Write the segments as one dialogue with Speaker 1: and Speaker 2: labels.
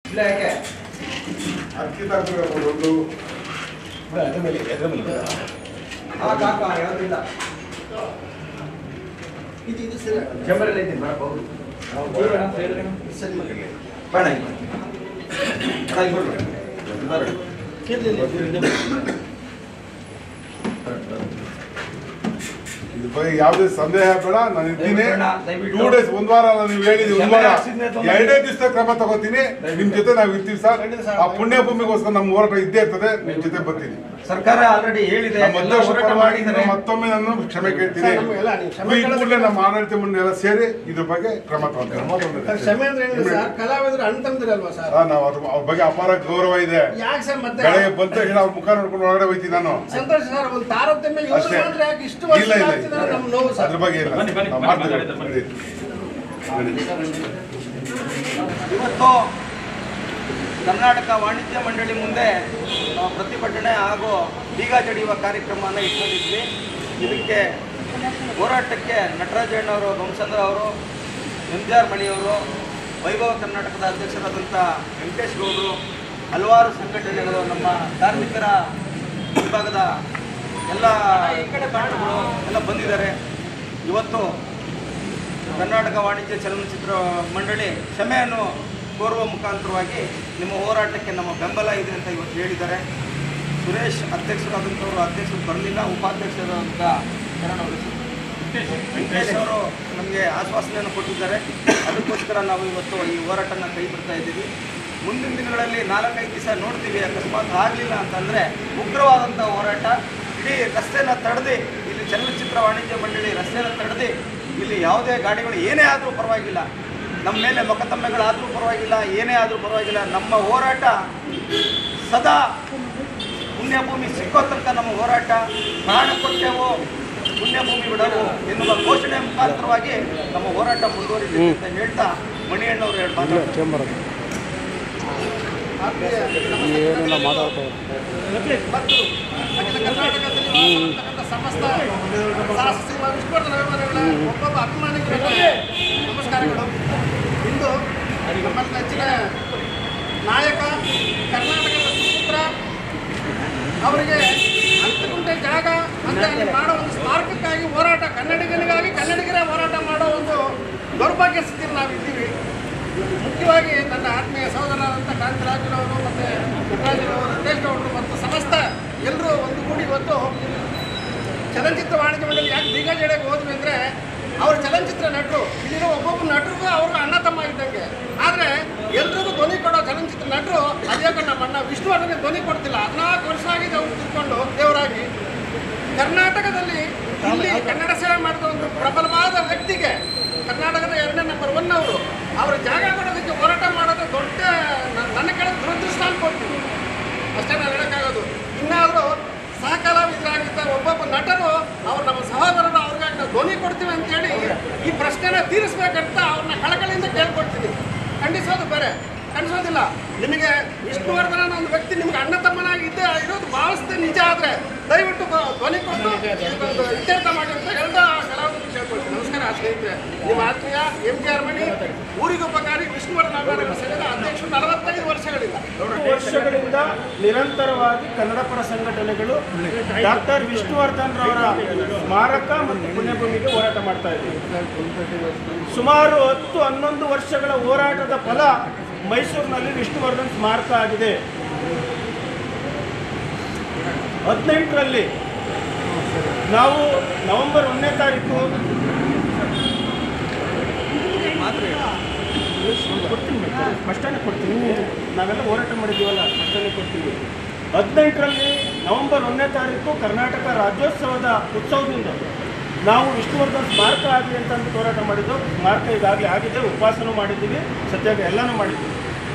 Speaker 1: ಇಲ್ಲ ಯಾಕೆ
Speaker 2: ಅಕ್ಕಿ ತಗೊಂಡು
Speaker 1: ಯಾವುದಿಲ್ಲ ಇದು ಸರಿ ಕ್ಯಾಮರಲ್ಲಿ ಇದ್ದೀನಿ ಮಾಡಬಹುದು ಸರಿ ಬೇಡ
Speaker 2: ಇದ್ರ ಬಗ್ಗೆ ಯಾವುದೇ ಸಂದೇಹ ಬೇಡ. ನಾನು ಇದ್ದೀನಿ 2 days, 1 ವಾರ ಅಲ್ಲ ನೀವು ಹೇಳಿದ್ರಿ, 1 ವಾರ 2 ದಿವಸ ಕ್ರಮ ತಗೋತೀನಿ. ನಿಮ್ ಜೊತೆ ನಾವು ಇರ್ತೀವಿ ಸರ್. ಆ ಪುಣ್ಯ ಭೂಮಿಗೋಸ್ಕರ ನಮ್ಮ ಹೋರಾಟ ಇದ್ದೇ ಇರ್ತದೆ. ನಿಮ್ ಜೊತೆ ಬರ್ತೀನಿ.
Speaker 1: ಸರ್ಕಾರ ಆಲ್ರೆಡಿ ಹೇಳಿದೆ,
Speaker 2: ಮತ್ತೊಮ್ಮೆ ನಾನು ಕ್ಷಮೆ ಕೇಳ್ತೀನಿ. ಈ ಕೂಡಲೇ ನಮ್ಮ ಆಡಳಿತ ಮಂಡಳಿ ಎಲ್ಲ ಸೇರಿ ಇದ್ರ ಬಗ್ಗೆ ಕ್ರಮ ತಗೊಂಡ್ರೆ
Speaker 3: ಕಲಾವಿದರು ಅಣ್ಣ ತಮ್ಮದಿರಲ್ವಾ ಸರ್?
Speaker 2: ನಾವು ಅವ್ರ ಬಗ್ಗೆ ಅಪಾರ ಗೌರವ ಇದೆ.
Speaker 3: ಯಾಕೆ ಸರ್ ಮತ್ತೆ
Speaker 2: ಬೆಳಗ್ಗೆ ಬಂತ ಹೇಳಿ ಅವ್ರ ಮುಖ ನೋಡ್ಕೊಂಡು ಒಳಗಡೆ ಹೋಯ್ತೀನಿ ನಾನು.
Speaker 3: ಸಂತೋಷ ಸರ್, ಒಂದು ತಾರತಮ್ಯ
Speaker 2: ಅಷ್ಟೇ. ಇಲ್ಲ ಇಲ್ಲ ಅದ್ರ ಬಗ್ಗೆ ಇಲ್ಲ.
Speaker 4: ಇವತ್ತು ಕರ್ನಾಟಕ ವಾಣಿಜ್ಯ ಮಂಡಳಿ ಮುಂದೆ ಪ್ರತಿಭಟನೆ ಹಾಗೂ ಬೀಗ ಜಡಿಯುವ ಕಾರ್ಯಕ್ರಮವನ್ನು ಇಟ್ಕೊಂಡಿದ್ವಿ. ಇದಕ್ಕೆ ಹೋರಾಟಕ್ಕೆ ನಟರಾಜಣ್ಣವರು, ವಂಶಂದ್ರ ಅವರು, MJR ಮಣಿಯವರು, ವೈಭವ ಕರ್ನಾಟಕದ ಅಧ್ಯಕ್ಷರಾದಂಥ ವೆಂಕಟೇಶ್ ಗೌಡರು, ಹಲವಾರು ಸಂಘಟನೆಗಳು, ನಮ್ಮ ಕಾರ್ಮಿಕರ ವಿಭಾಗದ ಎಲ್ಲ ಕಾರಣಗಳು ಎಲ್ಲ ಬಂದಿದ್ದಾರೆ. ಇವತ್ತು ಕರ್ನಾಟಕ ವಾಣಿಜ್ಯ ಚಲನಚಿತ್ರ ಮಂಡಳಿ ಕ್ಷಮೆಯನ್ನು ಕೋರುವ ಮುಖಾಂತರವಾಗಿ ನಿಮ್ಮ ಹೋರಾಟಕ್ಕೆ ನಮ್ಮ ಬೆಂಬಲ ಇದೆ ಅಂತ ಇವತ್ತು ಹೇಳಿದ್ದಾರೆ. ಸುರೇಶ್ ಅಧ್ಯಕ್ಷರಾದಂಥವರು ಅಧ್ಯಕ್ಷರು ಬರಲಿಲ್ಲ, ಉಪಾಧ್ಯಕ್ಷರಾದಂಥ ವೆಂಕಟೇಶ್ ಅವರು ನಮಗೆ ಆಶ್ವಾಸನೆಯನ್ನು ಕೊಟ್ಟಿದ್ದಾರೆ. ಅದಕ್ಕೋಸ್ಕರ ನಾವು ಇವತ್ತು ಈ ಹೋರಾಟನ ಕೈ ಬಿಡ್ತಾ ಇದ್ದೀವಿ. ಮುಂದಿನ ದಿನಗಳಲ್ಲಿ 4-5 ದಿವಸ ನೋಡ್ತೀವಿ. ಅಕಸ್ಮಾತ್ ಆಗಲಿಲ್ಲ ಅಂತಂದರೆ ಉಗ್ರವಾದಂಥ ಹೋರಾಟ, ಇಡೀ ರಸ್ತೆನ ತಡೆದು, ಇಲ್ಲಿ ಚಲನಚಿತ್ರ ವಾಣಿಜ್ಯ ಮಂಡಳಿ ರಸ್ತೆನ ತಡೆದು, ಇಲ್ಲಿ ಯಾವುದೇ ಗಾಡಿಗಳು ಏನೇ ಆದರೂ ಪರವಾಗಿಲ್ಲ, ನಮ್ಮ ಮೇಲೆ ಮೊಕದ್ದಮೆಗಳಾದರೂ ಪರವಾಗಿಲ್ಲ, ಏನೇ ಆದರೂ ಪರವಾಗಿಲ್ಲ, ನಮ್ಮ ಹೋರಾಟ ಸದಾ ಪುಣ್ಯಭೂಮಿ ಸಿಕ್ಕೋ ತನಕ ನಮ್ಮ ಹೋರಾಟ, ಪ್ರಾಣ ಕೊಟ್ಟೆವು ಪುಣ್ಯಭೂಮಿ ಬಿಡವು ಎನ್ನುವ ಘೋಷಣೆ ಮುಖಾಂತರವಾಗಿ ನಮ್ಮ ಹೋರಾಟ ಮುಂದುವರಿದೆ ಅಂತ ಹೇಳ್ತಾ ಮಣಿಯಣ್ಣವರು ಹೇಳ್ತಾರೆ.
Speaker 3: ಅಖಿಲ ಕರ್ನಾಟಕದಲ್ಲಿ ಸಮಸ್ತ ವಿಶ್ವವರ್ಧನ ಅಭಿಮಾನಿಗಳ ಒಬ್ಬೊಬ್ಬ ಅಭಿಮಾನಿಗಳಿಗೆ ನಮಸ್ಕಾರಗಳು. ಇಂದು ನಮ್ಮ ನೆಚ್ಚಿನ ನಾಯಕ, ಕರ್ನಾಟಕದ ಸುಪುತ್ರ ಅವರಿಗೆ 10 ಗುಂಟೆ ಜಾಗ ಅಂತ ಮಾಡೋ ಒಂದು ಸ್ಮಾರಕಕ್ಕಾಗಿ ಹೋರಾಟ, ಕನ್ನಡಿಗನಿಗಾಗಿ ಕನ್ನಡಿಗರೇ ಹೋರಾಟ ಮಾಡೋ ಒಂದು ದೌರ್ಭಾಗ್ಯ ಸ್ಥಿತಿಯಲ್ಲಿ ನಾವಿದ್ದೀವಿ. ಮುಖ್ಯವಾಗಿ ನನ್ನ ಆತ್ಮೀಯ ಸಹೋದರರಾದಂಥ ಕಾಂತರಾಜರವರು ಮತ್ತು ನಟರಾಜರವರು, ರಂಗೇಶ್ ಗೌಡರು ಮತ್ತು ಸಮಸ್ತ ಎಲ್ಲರೂ ಒಂದು ಕೂಡಿ ಇವತ್ತು ಚಲನಚಿತ್ರ ವಾಣಿಜ್ಯ ಮಂಡಳಿ ಯಾಕೆ ಬೀಗ ಜಡಿಯೋಕೆ ಹೋದ್ವಿ ಅಂದರೆ, ಅವರು ಚಲನಚಿತ್ರ ನಟರು, ಇಲ್ಲಿರೋ ಒಬ್ಬೊಬ್ಬ ನಟರಿಗೂ ಅವರು ಅಣ್ಣ ತಮ್ಮ ಇದ್ದಂಗೆ. ಆದರೆ ಎಲ್ರಿಗೂ ಧ್ವನಿ ಕೊಡೋ ಚಲನಚಿತ್ರ ನಟರು ಅದೇ ನಮ್ಮ ಅಣ್ಣ ವಿಷ್ಣುವರ್ಧನ್ಗೆ ಧ್ವನಿ ಕೊಡ್ತಿಲ್ಲ. 14 ವರ್ಷ ಆಗಿದೆ ಅವ್ರು ತಿಳ್ಕೊಂಡು ದೇವರಾಗಿ. ಕರ್ನಾಟಕದಲ್ಲಿ ಇಲ್ಲಿ ಕನ್ನಡ ಸೇವೆ ಮಾಡಿದ ಒಂದು ಪ್ರಬಲವಾದ ವ್ಯಕ್ತಿಗೆ, ಕರ್ನಾಟಕದ 2ನೇ ನಂಬರ್ 1 ಅವರು, ಅವ್ರ ಜಾಗ ಕೊಡೋದಕ್ಕೆ ಹೋರಾಟ ಮಾಡೋದು ದೊಡ್ಡ ನನ್ನ ಕೆಳಗೆ ದುರದೃಷ್ಟ ಅನ್ಕೊಳ್ತೀನಿ. ಅಷ್ಟೇ ನಾನು ಹೇಳೋಕ್ಕಾಗೋದು. ಇನ್ನಾದರೂ ಸಹ ಕಲಾವಿದರಾಗಿದ್ದ ಒಬ್ಬೊಬ್ಬ ನಟರು ಅವ್ರು ನಮ್ಮ ಸಹೋದರರು, ಅವ್ರಿಗಾಗಿ ನಾವು ಧ್ವನಿ ಕೊಡ್ತೀವಿ ಅಂತೇಳಿ ಈ ಪ್ರಶ್ನೆನ ತೀರಿಸ್ಬೇಕಂತ ಅವ್ರನ್ನ ಕಳಕಳಿಯಿಂದ ಕೇಳ್ಕೊಡ್ತೀನಿ. ಖಂಡಿಸೋದು ಬೇರೆ, ಖಂಡಿಸೋದಿಲ್ಲ. ನಿಮಗೆ ವಿಷ್ಣುವರ್ಧನ ಒಂದು ವ್ಯಕ್ತಿ ನಿಮ್ಗೆ ಅಣ್ಣ ತಮ್ಮನಾಗಿ ಇರೋದು ಭಾವಿಸ್ತೆ ನಿಜ. ಆದರೆ ದಯವಿಟ್ಟು ಧ್ವನಿ ಕೊಟ್ಟು ಇತ್ಯರ್ಥ ಮಾಡಿ ಅಂತ ಎಲ್ಲ ಕಲಾವಿದರು ಕೇಳ್ಕೊಳ್ತೀನಿ. ನಮಸ್ಕಾರ ಸ್ನೇಹಿತರೆ. ನಿಮ್ಮ ಆತ್ಮೀಯ MJR ಮಣಿ, ಊರಿಗುಪಕಾರಿ ವಿಷ್ಣುವರ್ಧನ ಅಭಿಮಾನಿಗಳ ಸಂಘದ ಅಧ್ಯಕ್ಷರು 45 ವರ್ಷಗಳಿಂದ
Speaker 5: ನಿರಂತರವಾಗಿ ಕನ್ನಡಪರ ಸಂಘಟನೆಗಳು ಡಾಕ್ಟರ್ ವಿಷ್ಣುವರ್ಧನ್ ರವರ ಸ್ಮಾರಕ ಮತ್ತು ಪುಣ್ಯಭೂಮಿಗೆ ಹೋರಾಟ ಮಾಡ್ತಾ ಇದ್ದೀವಿ. ಸುಮಾರು 10-11 ವರ್ಷಗಳ ಹೋರಾಟದ ಫಲ ಮೈಸೂರಿನಲ್ಲಿ ವಿಷ್ಣುವರ್ಧನ್ ಸ್ಮಾರಕ ಆಗಿದೆ. 18ರಲ್ಲಿ ನಾವು ನವೆಂಬರ್ 1ನೇ ತಾರೀಕು ಸ್ಪಷ್ಟನೆ ಕೊಡ್ತೀನಿ. ನಾವೆಲ್ಲ ಹೋರಾಟ ಮಾಡಿದ್ದೀವಲ್ಲ, ಸ್ಪಷ್ಟನೆ ಕೊಡ್ತೀವಿ. 18ರಲ್ಲಿ ನವೆಂಬರ್ 1ನೇ ತಾರೀಕು ಕರ್ನಾಟಕ ರಾಜ್ಯೋತ್ಸವದ ಉತ್ಸವದಿಂದ ನಾವು ವಿಷ್ಣುವರ್ಧನ್ ಸ್ಮಾರಕ ಆಗಲಿ ಅಂತ ಹೋರಾಟ ಮಾಡಿದ್ದು. ಸ್ಮಾರಕ ಈಗಾಗಲೇ ಆಗಿದೆ, ಉಪವಾಸನೂ ಮಾಡಿದ್ದೀವಿ, ಸದ್ಯಕ್ಕೆ ಎಲ್ಲನೂ ಮಾಡಿದ್ದೀವಿ.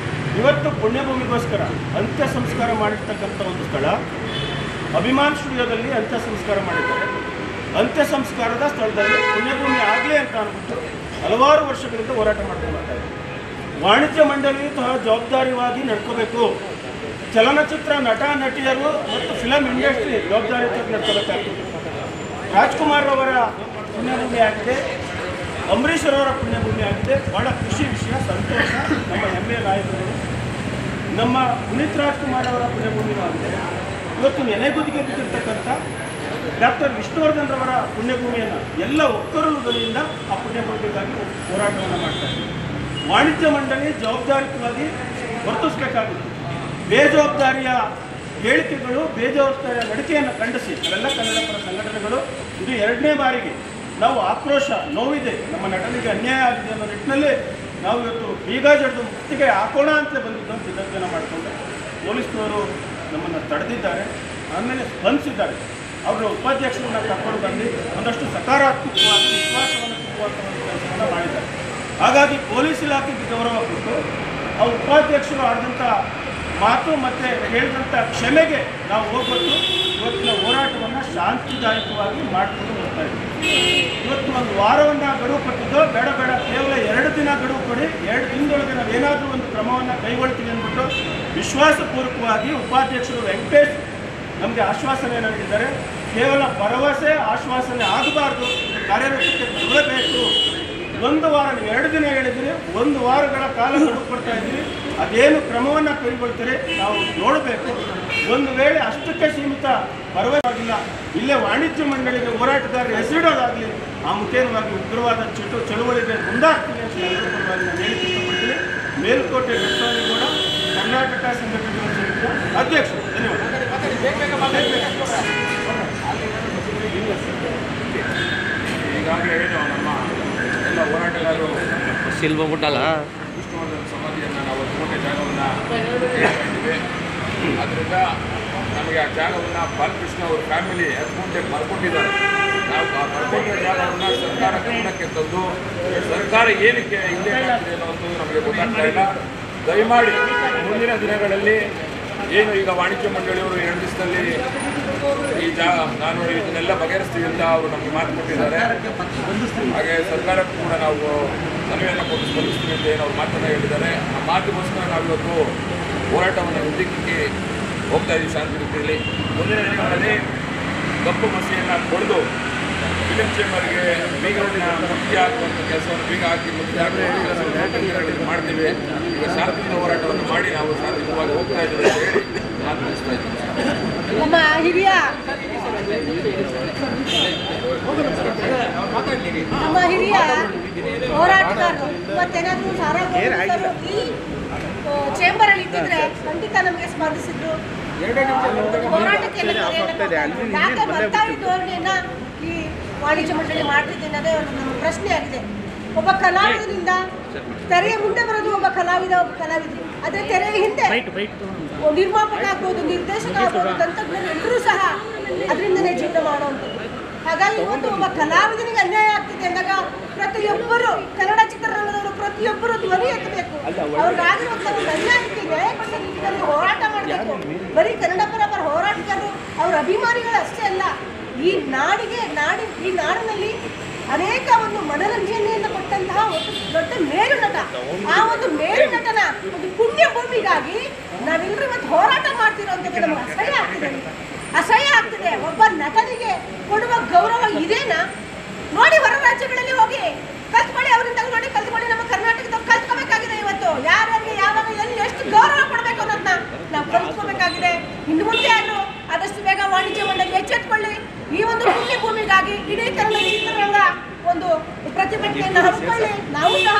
Speaker 5: ಇವತ್ತು ಪುಣ್ಯಭೂಮಿಗೋಸ್ಕರ ಅಂತ್ಯ ಸಂಸ್ಕಾರ ಮಾಡಿರ್ತಕ್ಕಂಥ ಒಂದು ಸ್ಥಳ ಅಭಿಮಾನ್ ಸ್ಟುಡಿಯೋದಲ್ಲಿ ಅಂತ್ಯ ಸಂಸ್ಕಾರ ಮಾಡಿದ್ದಾರೆ. ಅಂತ್ಯ ಸಂಸ್ಕಾರದ ಸ್ಥಳದಲ್ಲಿ ಪುಣ್ಯಭೂಮಿ ಆಗಲಿ ಅಂತ ಅಂದ್ಬಿಟ್ಟು ಹಲವಾರು ವರ್ಷಗಳಿಂದ ಹೋರಾಟ ಮಾಡ್ಕೊಂಡು ಬರ್ತಾ ಇದ್ದೀವಿ. ವಾಣಿಜ್ಯ ಮಂಡಳಿಯು ಸಹ ಜವಾಬ್ದಾರಿಯಾಗಿ ನಡ್ಕೋಬೇಕು. ಚಲನಚಿತ್ರ ನಟ ನಟಿಯರು ಮತ್ತು ಫಿಲಮ್ ಇಂಡಸ್ಟ್ರಿ ಜವಾಬ್ದಾರಿಯುತವಾಗಿ ನಡ್ಕೋಬೇಕಾಗ್ತದೆ. ರಾಜ್ಕುಮಾರ್ ಅವರ ಪುಣ್ಯಭೂಮಿ ಆಗಿದೆ, ಅಂಬರೀಷ್ ಅವರ ಪುಣ್ಯಭೂಮಿ ಆಗಿದೆ. ಭಾಳ ಖುಷಿ ವಿಷಯ, ಸಂತೋಷ. ನಮ್ಮ ಹೆಮ್ಮೆಯ ನಾಯಕರು ನಮ್ಮ ಪುನೀತ್ ರಾಜ್ಕುಮಾರ್ ಅವರ ಪುಣ್ಯಭೂಮಿನೂ ಆಗಿದೆ. ಇವತ್ತು ನೆನೆಗುದಿಗೆ ಬಿದ್ದಿರ್ತಕ್ಕಂಥ ಡಾಕ್ಟರ್ ವಿಷ್ಣುವರ್ಧನ್ ರವರ ಪುಣ್ಯಭೂಮಿಯನ್ನು ಎಲ್ಲ ಒಕ್ಕರುಗಳಿಂದ ಆ ಪುಣ್ಯಭೂಮಿಗಾಗಿ ಹೋರಾಟವನ್ನು ಮಾಡ್ತಾರೆ. ವಾಣಿಜ್ಯ ಮಂಡಳಿ ಜವಾಬ್ದಾರಿಯುತವಾಗಿ ವರ್ತಿಸಬೇಕಾಗಿತ್ತು. ಬೇಜವಾಬ್ದಾರಿಯ ಹೇಳಿಕೆಗಳು, ಬೇಜವಾಬ್ದಾರಿಯ ನಡಿಕೆಯನ್ನು ಖಂಡಿಸಿ ಅವೆಲ್ಲ ಕನ್ನಡ ಪರ ಸಂಘಟನೆಗಳು ಇದು 2ನೇ ಬಾರಿಗೆ ನಾವು ಆಕ್ರೋಶ, ನೋವಿದೆ, ನಮ್ಮ ನಟನಿಗೆ ಅನ್ಯಾಯ ಆಗಿದೆ ಅನ್ನೋ ನಿಟ್ಟಿನಲ್ಲಿ ನಾವು ಇವತ್ತು ಬೀಗ ಜಡಿದು ಮುತ್ತಿಗೆ ಹಾಕೋಣ ಅಂತಲೇ ಬಂದಿದ್ದು ಸಿದ್ಧತೆಯನ್ನು ಮಾಡಿಕೊಂಡು ಪೊಲೀಸ್ನವರು ನಮ್ಮನ್ನು ತಡೆದಿದ್ದಾರೆ. ಆಮೇಲೆ ಸ್ಪಂದಿಸಿದ್ದಾರೆ. ಅವರು ಉಪಾಧ್ಯಕ್ಷರನ್ನ ಕರ್ಕೊಂಡು ಬಂದು ಒಂದಷ್ಟು ಸಕಾರಾತ್ಮಕವಾಗಿ ವಿಶ್ವಾಸವನ್ನು ತುಂಬುವಂಥ ಒಂದು ಕೆಲಸವನ್ನು ಮಾಡಿದ್ದಾರೆ. ಹಾಗಾಗಿ ಪೊಲೀಸ್ ಇಲಾಖೆಗೆ ಗೌರವ ಕೊಟ್ಟು ಆ ಉಪಾಧ್ಯಕ್ಷರು ಆಡಿದಂಥ ಮಾತು ಮತ್ತು ಹೇಳಿದಂಥ ಕ್ಷಮೆಗೆ ನಾವು ಹೋಗ್ಬಿಟ್ಟು ಇವತ್ತಿನ ಹೋರಾಟವನ್ನು ಶಾಂತಿದಾಯಕವಾಗಿ ಮಾಡಿಕೊಂಡು ಹೋಗ್ತಾ ಇದ್ದೀವಿ. ಇವತ್ತು ಒಂದು ವಾರವನ್ನು ಗಡುವು ಕೊಟ್ಟಿದ್ದು ಬೇಡ ಕೇವಲ 2 ದಿನ ಗಡುವು ಕೊಡಿ, 2 ದಿನದೊಳಗೆ ನಾವು ಏನಾದರೂ ಒಂದು ಕ್ರಮವನ್ನು ಕೈಗೊಳ್ತೀವಿ ಅಂದ್ಬಿಟ್ಟು ವಿಶ್ವಾಸಪೂರ್ವಕವಾಗಿ ಉಪಾಧ್ಯಕ್ಷರು ವೆಂಕಟೇಶ್ ನಮಗೆ ಆಶ್ವಾಸನೆಯನ್ನು ನೀಡಿದ್ದಾರೆ. ಕೇವಲ ಭರವಸೆ ಆಶ್ವಾಸನೆ ಆಗಬಾರ್ದು, ಕಾರ್ಯರೂಪಕ್ಕೆ ಬರಬೇಕು. 1 ವಾರ, ನೀವು 2 ದಿನ ಹೇಳಿದ್ದೀರಿ, 1 ವಾರಗಳ ಕಾಲ ಗಡುವು ಕೊಡ್ತಾ ಇದ್ದೀವಿ. ಅದೇನು ಕ್ರಮವನ್ನು ಕೈಗೊಳ್ತೀರಿ ನಾವು ನೋಡಬೇಕು. ಒಂದು ವೇಳೆ ಅಷ್ಟಕ್ಕೆ ಸೀಮಿತ ಭರವಸೆ ಆಗಿಲ್ಲ, ಇಲ್ಲೇ ವಾಣಿಜ್ಯ ಮಂಡಳಿಗೆ ಹೋರಾಟಗಾರರು ಹೆಸರಿಡೋದಾಗಲಿ ಆ ಮುಖೇನವಾಗಿ ಉಗ್ರವಾದ ಚಳುವಳಿಗೆ ಮುಂದಾಗ್ತೀನಿ ಅಂತ ನಾನು ಹೇಳಿಕೆ ಇಷ್ಟಪಡ್ತೀನಿ. ಮೇಲುಕೋಟೆ ಕೃಷ್ಣೇಗೌಡ, ಕರ್ನಾಟಕ ಸಂಘಟನೆಗಳ ಸಮಿತಿಯ ಅಧ್ಯಕ್ಷರು.
Speaker 6: ಈಗಾಗಲೇ ಏನು ನಮ್ಮ ಎಲ್ಲ ಹೋರಾಟಗಾರರು
Speaker 7: ಸಿಲ್ಬುಟ್ಟಲ್ಲ
Speaker 6: ವಿಷ್ಣುವರ್ಧನ್ ಸಮಾಧಿಯನ್ನು ನಾವು 10 ಜಾಗವನ್ನು ಕೇಳ್ಕೊಂಡಿದ್ದೀವಿ. ಅದರಿಂದ ನಮಗೆ ಆ ಜಾಗವನ್ನು ಬಾಲಕೃಷ್ಣ ಅವ್ರ ಫ್ಯಾಮಿಲಿ 10 ಗುಂಟೆ ಬರ್ಕೊಟ್ಟಿದ್ದಾರೆ. ನಾವು ಆ ಬರ್ಕೊಂಡಿರೋ ಜಾಗವನ್ನು ಸರ್ಕಾರ ಗಮನಕ್ಕೆ ತಂದು ಸರ್ಕಾರ ಏನಕ್ಕೆ ಇಲ್ಲೇ ಮಾಡ್ತಿದೆ ಅನ್ನೋದು ನಮಗೆ ಗೊತ್ತಾಗ್ತಾ ಇಲ್ಲ. ದಯಮಾಡಿ ಮುಂದಿನ ದಿನಗಳಲ್ಲಿ ಏನು ಈಗ ವಾಣಿಜ್ಯ ಮಂಡಳಿಯವರು 2 ದಿವಸದಲ್ಲಿ ಈ ನಾನು ಇದನ್ನೆಲ್ಲ ಬಗೆಹರಿಸ್ತೀವಿ ಅಂತ ಅವರು ನಮಗೆ ಮಾತು ಕೊಟ್ಟಿದ್ದಾರೆ. ಹಾಗೆ ಸರ್ಕಾರಕ್ಕೂ ಕೂಡ ನಾವು ಸಲಹೆಯನ್ನು ಕೊಟ್ಟು ಸ್ಪಂದಿಸ್ತೀವಿ ಅಂತ ಏನು ಅವ್ರು ಮಾತನ್ನು ಹೇಳಿದ್ದಾರೆ. ಆ ಮಾತಿಗೋಸ್ಕರ ನಾವಿವತ್ತು ಹೋರಾಟವನ್ನು ಉದ್ದಕ್ಕೆ ಹೋಗ್ತಾ ಇದ್ದೀವಿ ಶಾಂತಿ ರೀತಿಯಲ್ಲಿ. ಮುಂದಿನ ದಿನಗಳಲ್ಲಿ ಕಪ್ಪು ಮಸಿಯನ್ನು ಕೊಡದು ಫಿಲಿಂ ಚೇಂಬರ್ಗೆ ಬೀಗವನ್ನು ಮುಖ್ಯ ಹಾಕುವಂಥ ಕೆಲಸವನ್ನು ಬೀಗ ಹಾಕಿ ಮುಖ್ಯ ಹಾಕುವಂಥ ಕೆಲಸವನ್ನು ಮಾಡ್ತೀವಿ. ಈಗ ಶಾಂತಿಯುತ ಹೋರಾಟವನ್ನು ಮಾಡಿ ನಾವು ಶಾಂತಿಯುತವಾಗಿ ಹೋಗ್ತಾ ಇದ್ದೀವಿ ಅಂತ ಹೇಳಿ ನಾನು ತಿಳಿಸ್ತಾ ಇದ್ದೀನಿ.
Speaker 8: ನಮ್ಮ ಹಿರಿಯ ಹೋರಾಟಗಾರರು ಇವತ್ತೇನಾದರೂ ಸಾರಾಗರು ಈ ಚೇಂಬರ್ ಅಲ್ಲಿ ಇದ್ದಿದ್ರೆ ಖಂಡಿತ ನಮಗೆ ಸ್ಪಂದಿಸಿದ್ರು. ಹೋರಾಟಕ್ಕೆ ಯಾಕೆ ಬರ್ತಾ ಧೋರಣೆಯನ್ನ ಈ ವಾಣಿಜ್ಯ ಮಂಡಳಿ ಮಾಡ್ತಿದೆ ಅನ್ನೋದೇ ನಮ್ಮ ಪ್ರಶ್ನೆ ಆಗಿದೆ. ಒಬ್ಬ ಕಲಾವಿದರಿಂದ ತೆರೆಯ ಮುಂದೆ ಬರೋದು ಒಬ್ಬ ಕಲಾವಿದ್ರಿ, ಅದೇ ತೆರೆಯ ಹಿಂದೆ ನಿರ್ಮಾಪಕ ಆಗ್ಬೋದು, ನಿರ್ದೇಶಕ ಆಗ್ಬೋದು, ತಂತ್ರಜ್ಞರು ಎಲ್ಲರೂ ಸಹ ಅದರಿಂದನೇ ಜೀವನ ಮಾಡುವಂಥದ್ದು. ಹಾಗಾಗಿ ಇವತ್ತು ಒಬ್ಬ ಕಲಾವಿದನಿಗೆ ಅನ್ಯಾಯ ಆಗ್ತಿದೆ ಅಂದಾಗ ಪ್ರತಿಯೊಬ್ಬರು ಕನ್ನಡ ಚಿತ್ರರಂಗದವರು ಪ್ರತಿಯೊಬ್ಬರು ಧ್ವನಿ ಎತ್ತಬೇಕು. ಅವ್ರಿಗಾಗಿರುವಂಥ ಒಂದು ಅನ್ಯಾಯಕ್ಕೆ ನ್ಯಾಯ ಕೊಟ್ಟ ನಿಟ್ಟಿನಲ್ಲಿ ಹೋರಾಟ ಮಾಡಬೇಕು. ಬರೀ ಕನ್ನಡ ಪರ ಹೋರಾಟಗಾರರು ಅವರ ಅಭಿಮಾನಿಗಳು ಅಷ್ಟೇ ಅಲ್ಲ, ಈ ನಾಡಿನಲ್ಲಿ ಅನೇಕ ಒಂದು ಮನರಂಜನೆಯನ್ನು ಕೊಟ್ಟಂತಹ ಒಂದು ದೊಡ್ಡ ಮೇರು ನಟ. ಆ ಒಂದು ಮೇರು ನಟನ ಒಂದು ಪುಣ್ಯ ಭೂಮಿಗಾಗಿ ನಾವೆಲ್ಲರೂ ಇವತ್ತು ಹೋರಾಟ ಮಾಡ್ತಿರೋಂಥದ್ದು ನಮಗೆ ಅಸಹ್ಯ ಆಗ್ತಿದೆ. ಒಬ್ಬ ನಟನಿಗೆ ಕೊಡುವ ಗೌರವ ಇದೇನಾ? ನೋಡಿ, ಹೊರ ರಾಜ್ಯಗಳಲ್ಲಿ ಹೋಗಿ ಕಲ್ತ್ಕೊಳ್ಳಿ, ಅವರಿಂದ ನೋಡಿ ಕಲ್ತ್ಕೊಳ್ಳಿ. ನಮ್ಮ ಕರ್ನಾಟಕದವ್ರು ಕಲ್ತ್ಕೋಬೇಕಾಗಿದೆ. ಇವತ್ತು ಯಾರ್ಯಾರಿಗೆ ಯಾವಾಗ ಎಲ್ಲಿ ಎಷ್ಟು ಗೌರವ ಕೊಡಬೇಕು ಅನ್ನೋದನ್ನ ನಾವು ಕಲ್ತ್ಕೋಬೇಕಾಗಿದೆ. ಇನ್ನು ಮುಂದೆ ಆದರೂ ಆದಷ್ಟು ಬೇಗ ವಾಣಿಜ್ಯ ಮಂಡಳಿ ಎಚ್ಚೆತ್ಕೊಳ್ಳಿ. ಈ ಒಂದು ಪುಣ್ಯ ಭೂಮಿಗಾಗಿ ಇಡೀ ಕನ್ನಡ ಚಿತ್ರರಂಗ ಒಂದು ಪ್ರತಿಭಟನೆಯನ್ನು ಹಮ್ಮಿಕೊಳ್ಳಿ. ನಾವು ಸಹ